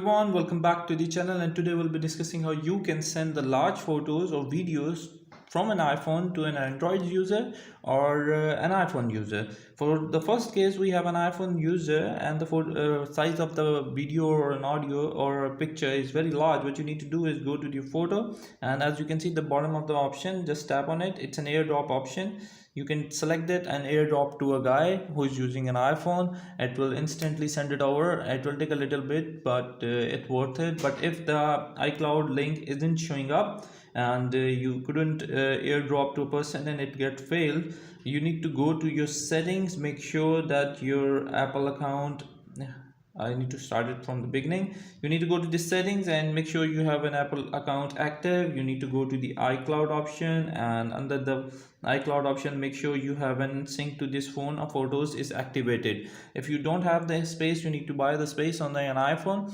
everyone, welcome back to the channel, and today we'll be discussing how you can send the large photos or videos from an iPhone to an Android user or an iPhone user. For the first case, we have an iPhone user and the size of the video or an audio or a picture is very large. What you need to do is go to the photo, and as you can see the bottom of the option, just tap on it. It's an AirDrop option. You can select it and AirDrop to a guy who is using an iPhone. It will instantly send it over. It will take a little bit, but it's worth it. But if the iCloud link isn't showing up and you couldn't AirDrop to a person and it get failed, you need to go to your settings. Make sure that your Apple account, I need to start it from the beginning. You need to go to the settings and make sure you have an Apple account active. You need to go to the iCloud option, and under the iCloud option, make sure you have an sync to this phone or photos is activated. If you don't have the space, you need to buy the space on an iPhone,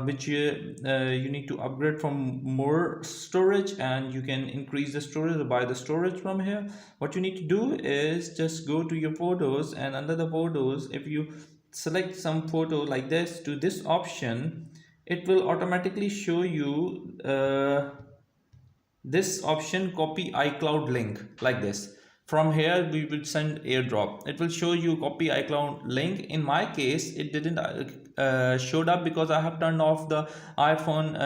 which you need to upgrade from more storage, and you can increase the storage or buy the storage from here. What you need to do is just go to your photos, and under the photos, if you select some photo like this to this option, it will automatically show you this option, copy iCloud link, like this. From here we will send AirDrop. It will show you copy iCloud link. In my case it didn't showed up because I have turned off the iPhone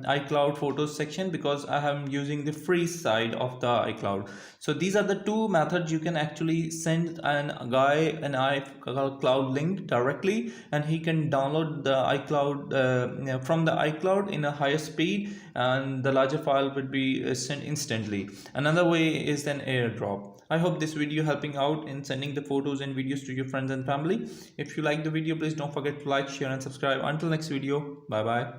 iCloud photos section, because I am using the free side of the iCloud. So these are the two methods you can actually send a guy an iCloud link directly, and he can download the iCloud from the iCloud in a higher speed, and the larger file would be sent instantly. Another way is an AirDrop. I hope this video helping out in sending the photos and videos to your friends and family. If you like the video, please don't forget to like, share and subscribe. Until next video, bye bye.